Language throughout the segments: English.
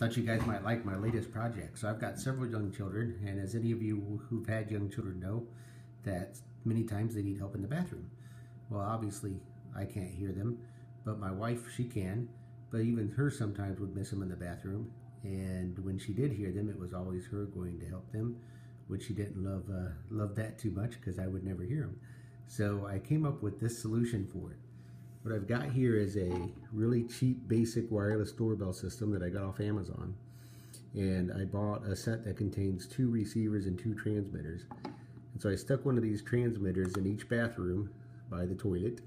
thought you guys might like my latest project. So I've got several young children, and as any of you who've had young children know, that many times they need help in the bathroom. Well, obviously I can't hear them, but my wife, she can. But even her sometimes would miss them in the bathroom, and when she did hear them, it was always her going to help them, which she didn't love that too much because I would never hear them. So I came up with this solution for it. What I've got here is a really cheap basic wireless doorbell system that I got off Amazon, and I bought a set that contains 2 receivers and 2 transmitters. And so I stuck one of these transmitters in each bathroom by the toilet,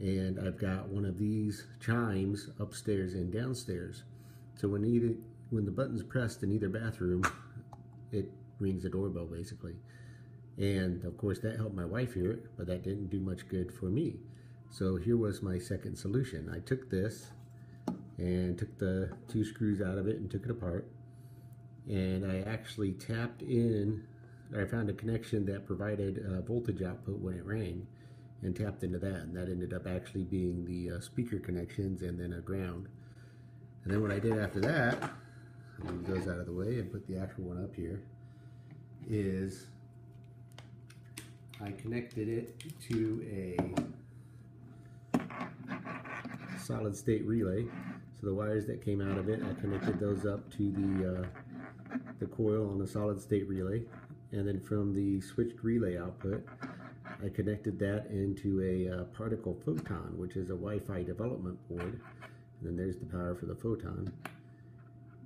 and I've got one of these chimes upstairs and downstairs. So when the button's pressed in either bathroom, it rings the doorbell basically. And of course that helped my wife hear it, but that didn't do much good for me. So here was my second solution. I took this and took the 2 screws out of it and took it apart, and I actually tapped in, I found a connection that provided a voltage output when it rang, and tapped into that, and that ended up actually being the speaker connections and then a ground. And then what I did after that, I'll move those out of the way and put the actual one up here, is I connected it to a solid state relay. So the wires that came out of it, I connected those up to the coil on the solid state relay, and then from the switched relay output, I connected that into a particle photon, which is a Wi-Fi development board. And then there's the power for the photon.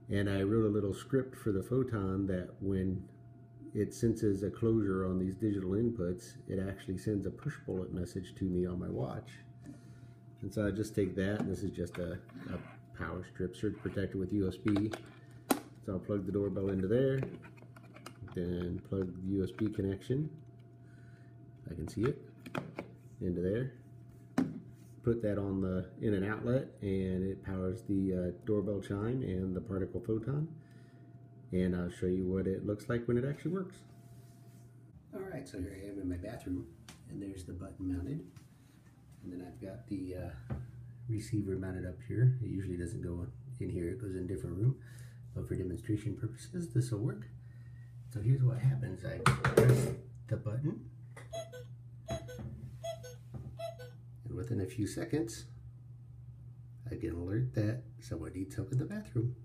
And I wrote a little script for the photon that when it senses a closure on these digital inputs, it actually sends a push bullet message to me on my watch. And so I just take that, and this is just a power strip, surge protector with USB. So I'll plug the doorbell into there, then plug the USB connection, if I can see it, into there. Put that on the in and outlet, and it powers the doorbell chime and the particle photon. And I'll show you what it looks like when it actually works. Alright, so here I am in my bathroom, and there's the button mounted. And then I've got the receiver mounted up here. It usually doesn't go in here, it goes in a different room. But for demonstration purposes, this will work. So here's what happens. I press the button, and within a few seconds, I get an alert that someone needs help in the bathroom.